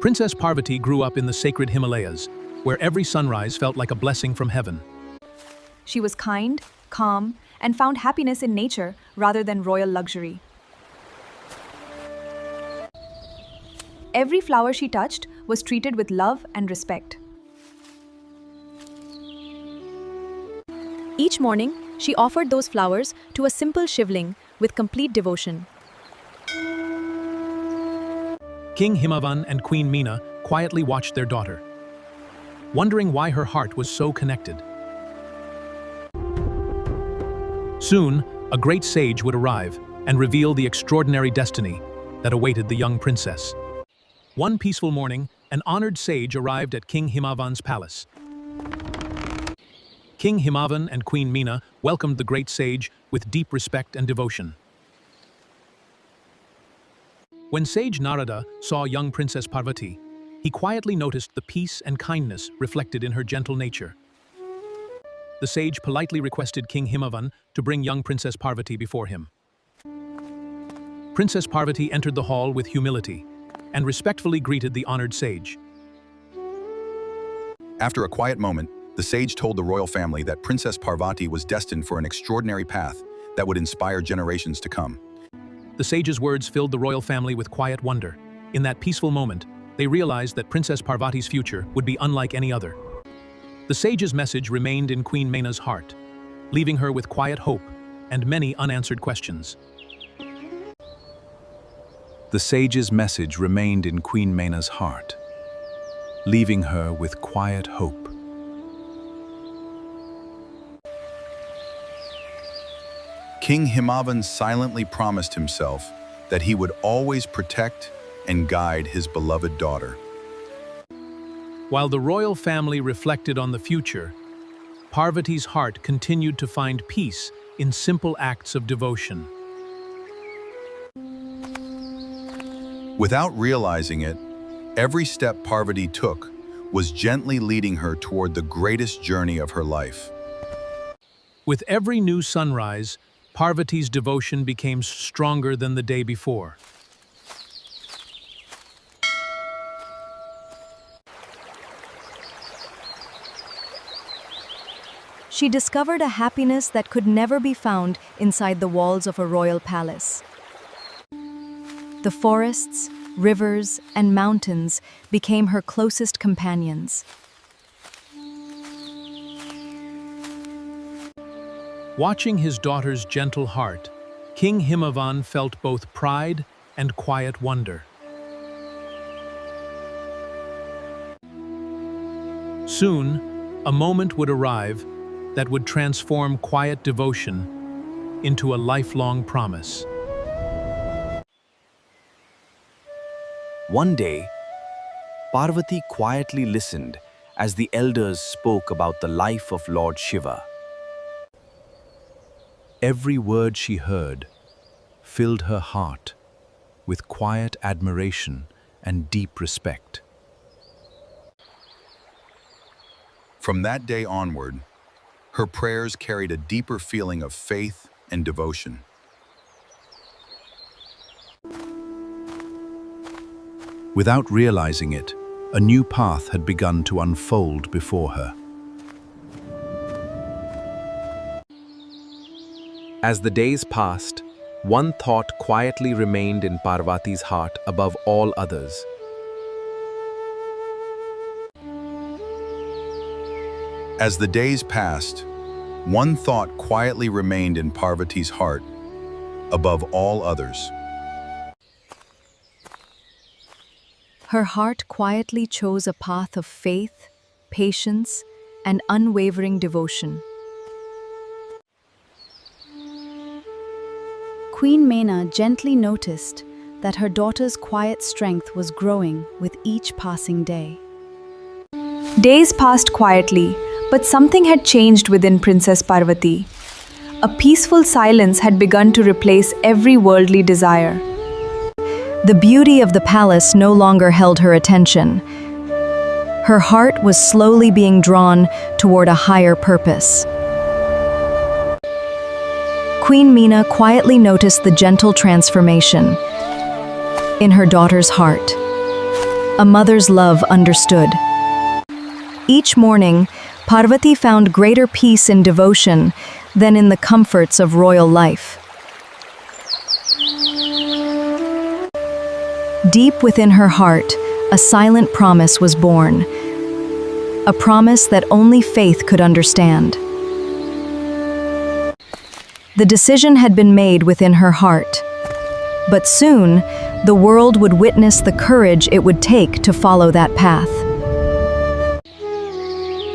Princess Parvati grew up in the sacred Himalayas, where every sunrise felt like a blessing from heaven. She was kind, calm, and found happiness in nature rather than royal luxury. Every flower she touched was treated with love and respect. Each morning, she offered those flowers to a simple shivling with complete devotion. King Himavan and Queen Meena quietly watched their daughter, wondering why her heart was so connected. Soon, a great sage would arrive and reveal the extraordinary destiny that awaited the young princess. One peaceful morning, an honored sage arrived at King Himavan's palace. King Himavan and Queen Meena welcomed the great sage with deep respect and devotion. When Sage Narada saw young Princess Parvati, he quietly noticed the peace and kindness reflected in her gentle nature. The sage politely requested King Himavan to bring young Princess Parvati before him. Princess Parvati entered the hall with humility and respectfully greeted the honored sage. After a quiet moment, the sage told the royal family that Princess Parvati was destined for an extraordinary path that would inspire generations to come. The sage's words filled the royal family with quiet wonder. In that peaceful moment, they realized that Princess Parvati's future would be unlike any other. The sage's message remained in Queen Meena's heart, leaving her with quiet hope and many unanswered questions. The sage's message remained in Queen Meena's heart, leaving her with quiet hope. King Himavan silently promised himself that he would always protect and guide his beloved daughter. While the royal family reflected on the future, Parvati's heart continued to find peace in simple acts of devotion. Without realizing it, every step Parvati took was gently leading her toward the greatest journey of her life. With every new sunrise, Parvati's devotion became stronger than the day before. She discovered a happiness that could never be found inside the walls of a royal palace. The forests, rivers, and mountains became her closest companions. Watching his daughter's gentle heart, King Himavan felt both pride and quiet wonder. Soon, a moment would arrive that would transform quiet devotion into a lifelong promise. One day, Parvati quietly listened as the elders spoke about the life of Lord Shiva. Every word she heard filled her heart with quiet admiration and deep respect. From that day onward, her prayers carried a deeper feeling of faith and devotion. Without realizing it, a new path had begun to unfold before her. As the days passed, one thought quietly remained in Parvati's heart above all others. As the days passed, one thought quietly remained in Parvati's heart above all others. Her heart quietly chose a path of faith, patience, and unwavering devotion. Queen Meena gently noticed that her daughter's quiet strength was growing with each passing day. Days passed quietly, but something had changed within Princess Parvati. A peaceful silence had begun to replace every worldly desire. The beauty of the palace no longer held her attention. Her heart was slowly being drawn toward a higher purpose. Queen Meena quietly noticed the gentle transformation in her daughter's heart. a mother's love understood. Each morning, Parvati found greater peace in devotion than in the comforts of royal life. Deep within her heart, a silent promise was born, a promise that only faith could understand. The decision had been made within her heart, but soon, the world would witness the courage it would take to follow that path.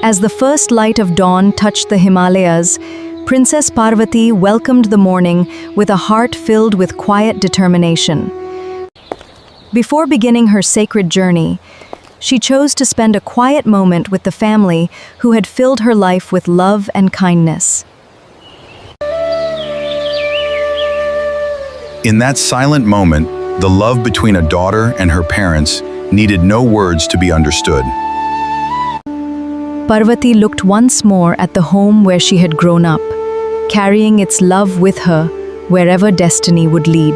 As the first light of dawn touched the Himalayas, Princess Parvati welcomed the morning with a heart filled with quiet determination. Before beginning her sacred journey, she chose to spend a quiet moment with the family who had filled her life with love and kindness. In that silent moment, the love between a daughter and her parents needed no words to be understood. Parvati looked once more at the home where she had grown up, carrying its love with her wherever destiny would lead.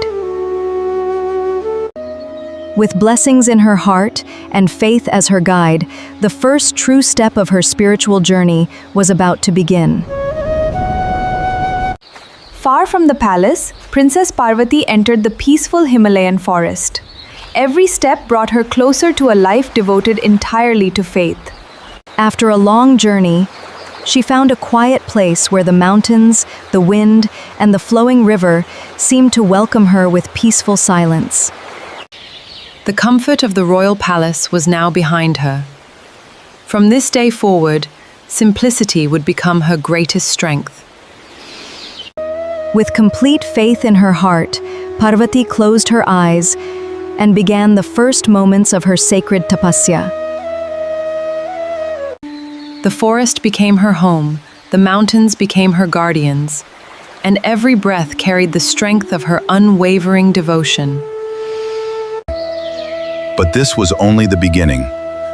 With blessings in her heart and faith as her guide, the first true step of her spiritual journey was about to begin. Far from the palace, Princess Parvati entered the peaceful Himalayan forest. Every step brought her closer to a life devoted entirely to faith. After a long journey, she found a quiet place where the mountains, the wind, and the flowing river seemed to welcome her with peaceful silence. The comfort of the royal palace was now behind her. From this day forward, simplicity would become her greatest strength. With complete faith in her heart, Parvati closed her eyes and began the first moments of her sacred tapasya. The forest became her home, the mountains became her guardians, and every breath carried the strength of her unwavering devotion. But this was only the beginning.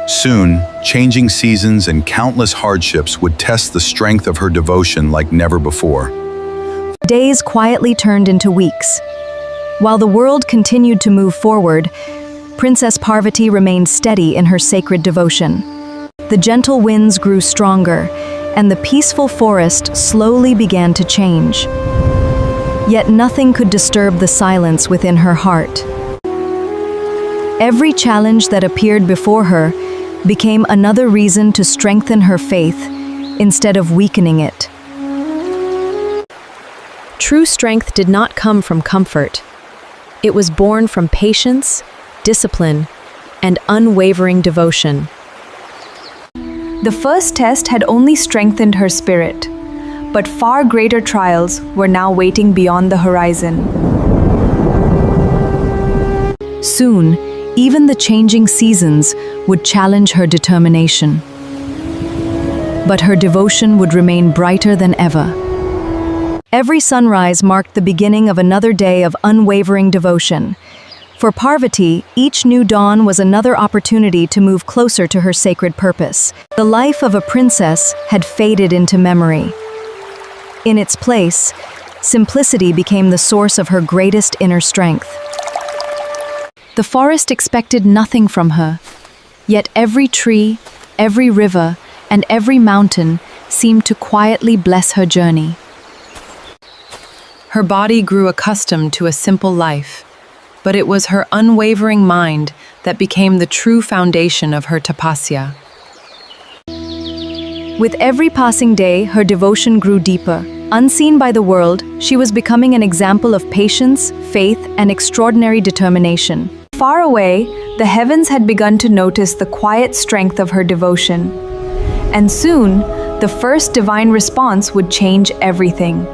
Soon, changing seasons and countless hardships would test the strength of her devotion like never before. Days quietly turned into weeks. While the world continued to move forward, Princess Parvati remained steady in her sacred devotion. The gentle winds grew stronger, and the peaceful forest slowly began to change. Yet nothing could disturb the silence within her heart. Every challenge that appeared before her became another reason to strengthen her faith instead of weakening it. True strength did not come from comfort. It was born from patience, discipline, and unwavering devotion. The first test had only strengthened her spirit, but far greater trials were now waiting beyond the horizon. Soon, even the changing seasons would challenge her determination. But her devotion would remain brighter than ever. Every sunrise marked the beginning of another day of unwavering devotion. For Parvati, each new dawn was another opportunity to move closer to her sacred purpose. The life of a princess had faded into memory. In its place, simplicity became the source of her greatest inner strength. The forest expected nothing from her, yet every tree, every river, and every mountain seemed to quietly bless her journey. Her body grew accustomed to a simple life, but it was her unwavering mind that became the true foundation of her tapasya. With every passing day, her devotion grew deeper. Unseen by the world, she was becoming an example of patience, faith, and extraordinary determination. Far away, the heavens had begun to notice the quiet strength of her devotion. And soon, the first divine response would change everything.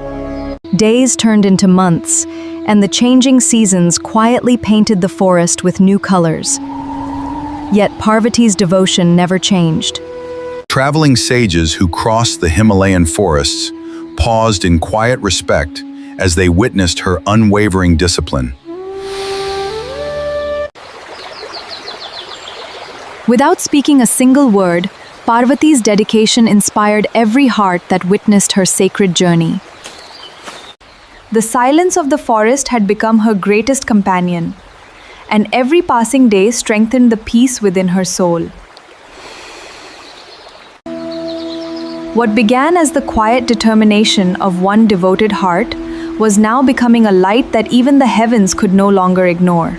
Days turned into months, and the changing seasons quietly painted the forest with new colors. Yet Parvati's devotion never changed. Traveling sages who crossed the Himalayan forests paused in quiet respect as they witnessed her unwavering discipline. Without speaking a single word, Parvati's dedication inspired every heart that witnessed her sacred journey. The silence of the forest had become her greatest companion, and every passing day strengthened the peace within her soul. What began as the quiet determination of one devoted heart was now becoming a light that even the heavens could no longer ignore.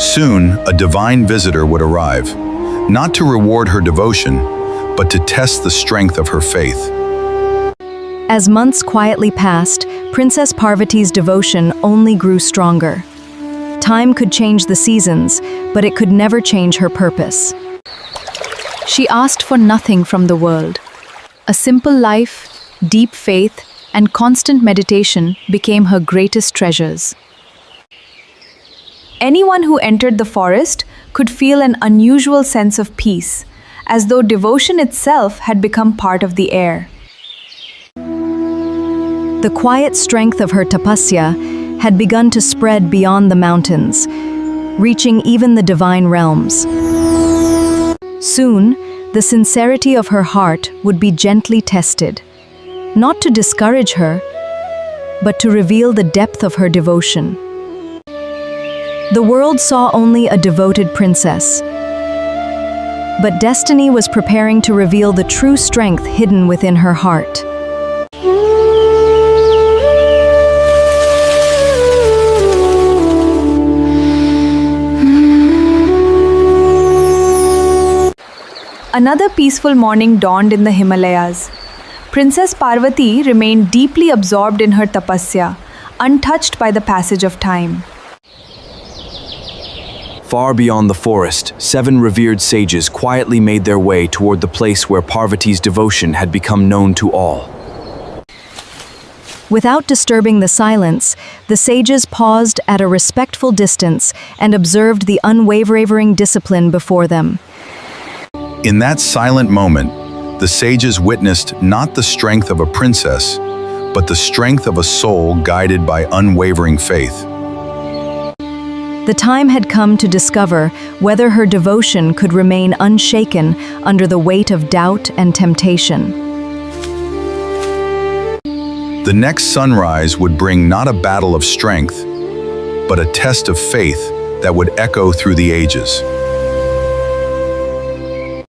Soon, a divine visitor would arrive, not to reward her devotion, but to test the strength of her faith. As months quietly passed, Princess Parvati's devotion only grew stronger. Time could change the seasons, but it could never change her purpose. She asked for nothing from the world. A simple life, deep faith, and constant meditation became her greatest treasures. Anyone who entered the forest could feel an unusual sense of peace, as though devotion itself had become part of the air. The quiet strength of her tapasya had begun to spread beyond the mountains, reaching even the divine realms. Soon, the sincerity of her heart would be gently tested, not to discourage her, but to reveal the depth of her devotion. The world saw only a devoted princess, but destiny was preparing to reveal the true strength hidden within her heart. Another peaceful morning dawned in the Himalayas. Princess Parvati remained deeply absorbed in her tapasya, untouched by the passage of time. Far beyond the forest, 7 revered sages quietly made their way toward the place where Parvati's devotion had become known to all. Without disturbing the silence, the sages paused at a respectful distance and observed the unwavering discipline before them. In that silent moment, the sages witnessed not the strength of a princess, but the strength of a soul guided by unwavering faith. The time had come to discover whether her devotion could remain unshaken under the weight of doubt and temptation. The next sunrise would bring not a battle of strength, but a test of faith that would echo through the ages.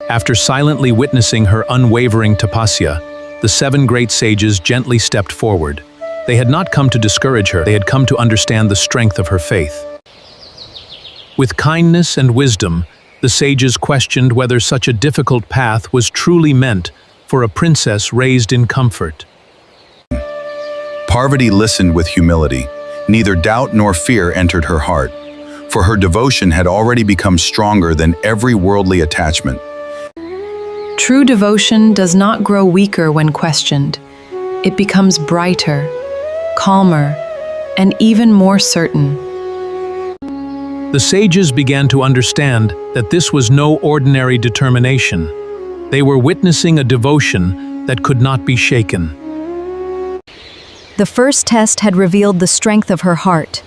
After silently witnessing her unwavering tapasya, the 7 great sages gently stepped forward. They had not come to discourage her, they had come to understand the strength of her faith. With kindness and wisdom, the sages questioned whether such a difficult path was truly meant for a princess raised in comfort. Parvati listened with humility. Neither doubt nor fear entered her heart, for her devotion had already become stronger than every worldly attachment. True devotion does not grow weaker when questioned. It becomes brighter, calmer, and even more certain. The sages began to understand that this was no ordinary determination. They were witnessing a devotion that could not be shaken. The first test had revealed the strength of her heart.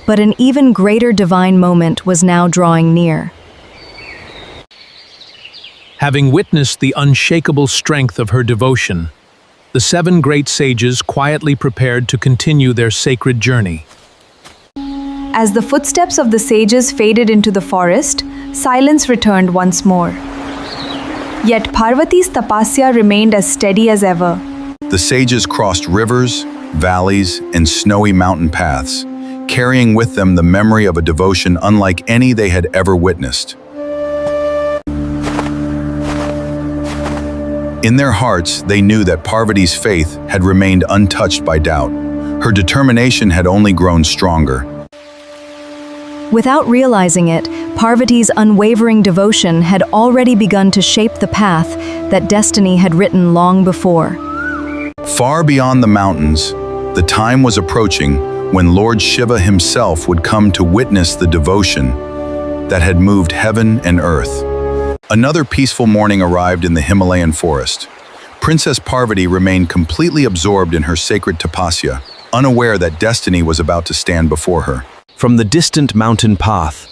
But an even greater divine moment was now drawing near. Having witnessed the unshakable strength of her devotion, the 7 great sages quietly prepared to continue their sacred journey. As the footsteps of the sages faded into the forest, silence returned once more. Yet Parvati's tapasya remained as steady as ever. The sages crossed rivers, valleys, and snowy mountain paths, carrying with them the memory of a devotion unlike any they had ever witnessed. In their hearts, they knew that Parvati's faith had remained untouched by doubt. Her determination had only grown stronger. Without realizing it, Parvati's unwavering devotion had already begun to shape the path that destiny had written long before. Far beyond the mountains, the time was approaching when Lord Shiva himself would come to witness the devotion that had moved heaven and earth. Another peaceful morning arrived in the Himalayan forest. Princess Parvati remained completely absorbed in her sacred tapasya, unaware that destiny was about to stand before her. From the distant mountain path,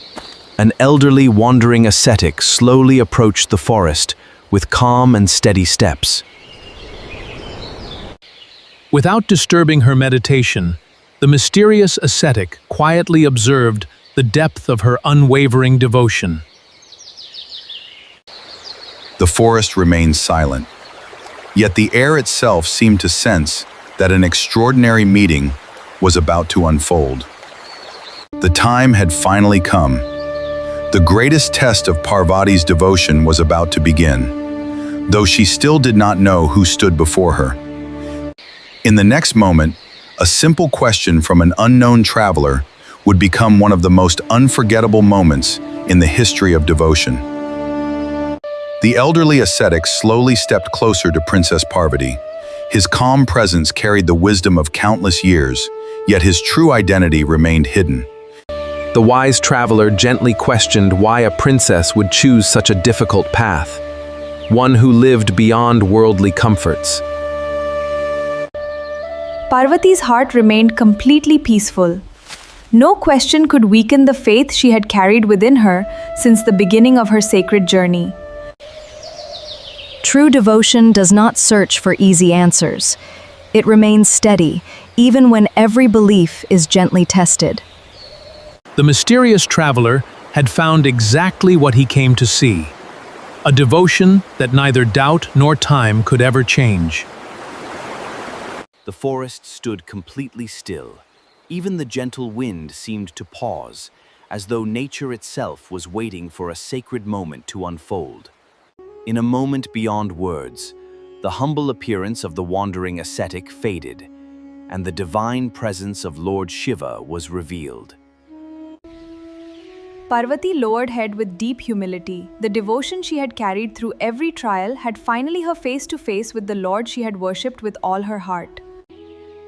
an elderly wandering ascetic slowly approached the forest with calm and steady steps. Without disturbing her meditation, The mysterious ascetic quietly observed the depth of her unwavering devotion. The forest remained silent, yet the air itself seemed to sense that an extraordinary meeting was about to unfold. The time had finally come. The greatest test of Parvati's devotion was about to begin, though she still did not know who stood before her. In the next moment, a simple question from an unknown traveler would become one of the most unforgettable moments in the history of devotion. The elderly ascetic slowly stepped closer to Princess Parvati. His calm presence carried the wisdom of countless years, yet his true identity remained hidden. The wise traveler gently questioned why a princess would choose such a difficult path, one who lived beyond worldly comforts. Parvati's heart remained completely peaceful. No question could weaken the faith she had carried within her since the beginning of her sacred journey. True devotion does not search for easy answers. It remains steady, even when every belief is gently tested. The mysterious traveler had found exactly what he came to see, a devotion that neither doubt nor time could ever change. The forest stood completely still. Even the gentle wind seemed to pause, as though nature itself was waiting for a sacred moment to unfold. In a moment beyond words, the humble appearance of the wandering ascetic faded, and the divine presence of Lord Shiva was revealed. Parvati lowered head with deep humility. The devotion she had carried through every trial had finally her face to face with the Lord she had worshipped with all her heart.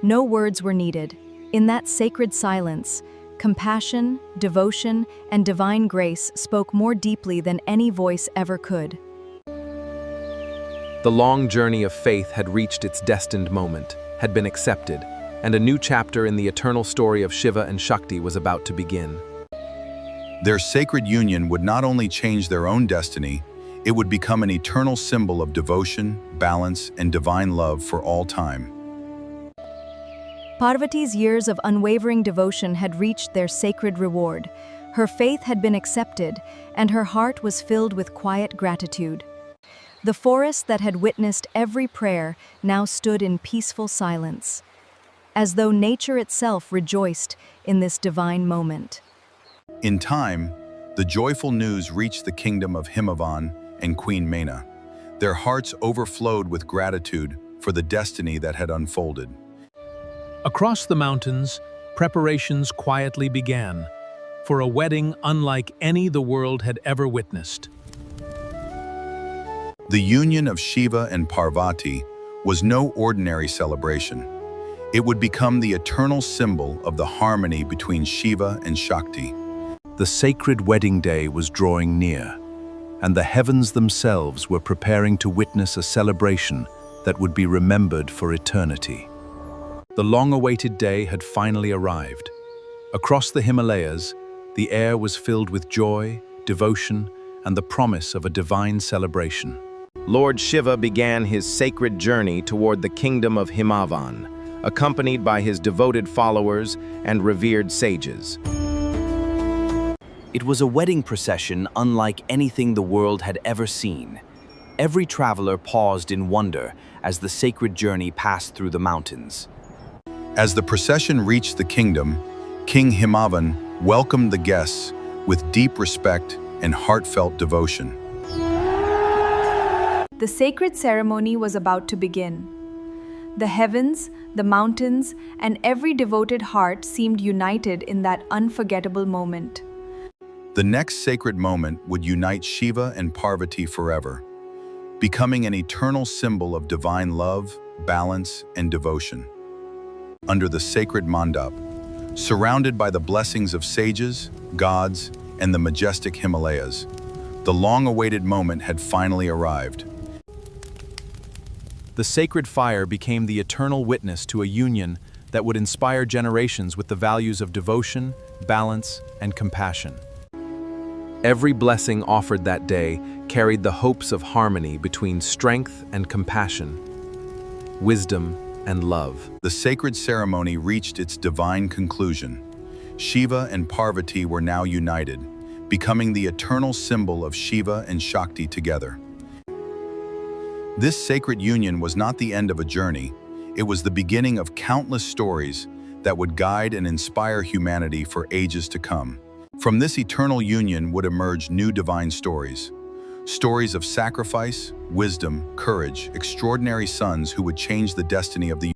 No words were needed. In that sacred silence, compassion, devotion, and divine grace spoke more deeply than any voice ever could. The long journey of faith had reached its destined moment, had been accepted, and a new chapter in the eternal story of Shiva and Shakti was about to begin. Their sacred union would not only change their own destiny, it would become an eternal symbol of devotion, balance, and divine love for all time. Parvati's years of unwavering devotion had reached their sacred reward. Her faith had been accepted, and her heart was filled with quiet gratitude. The forest that had witnessed every prayer now stood in peaceful silence, as though nature itself rejoiced in this divine moment. In time, the joyful news reached the kingdom of Himavan and Queen Maina. Their hearts overflowed with gratitude for the destiny that had unfolded. Across the mountains, preparations quietly began for a wedding unlike any the world had ever witnessed. The union of Shiva and Parvati was no ordinary celebration. It would become the eternal symbol of the harmony between Shiva and Shakti. The sacred wedding day was drawing near, and the heavens themselves were preparing to witness a celebration that would be remembered for eternity. The long-awaited day had finally arrived. Across the Himalayas, the air was filled with joy, devotion, and the promise of a divine celebration. Lord Shiva began his sacred journey toward the kingdom of Himavan, accompanied by his devoted followers and revered sages. It was a wedding procession unlike anything the world had ever seen. Every traveler paused in wonder as the sacred journey passed through the mountains. As the procession reached the kingdom, King Himavan welcomed the guests with deep respect and heartfelt devotion. The sacred ceremony was about to begin. The heavens, the mountains, and every devoted heart seemed united in that unforgettable moment. The next sacred moment would unite Shiva and Parvati forever, becoming an eternal symbol of divine love, balance, and devotion. Under the sacred mandap, surrounded by the blessings of sages, gods, and the majestic Himalayas, the long-awaited moment had finally arrived. The sacred fire became the eternal witness to a union that would inspire generations with the values of devotion, balance, and compassion. Every blessing offered that day carried the hopes of harmony between strength and compassion, wisdom and love. The sacred ceremony reached its divine conclusion. Shiva and Parvati were now united, becoming the eternal symbol of Shiva and Shakti together. This sacred union was not the end of a journey, it was the beginning of countless stories that would guide and inspire humanity for ages to come. From this eternal union would emerge new divine stories. Stories of sacrifice, wisdom, courage, extraordinary sons who would change the destiny of the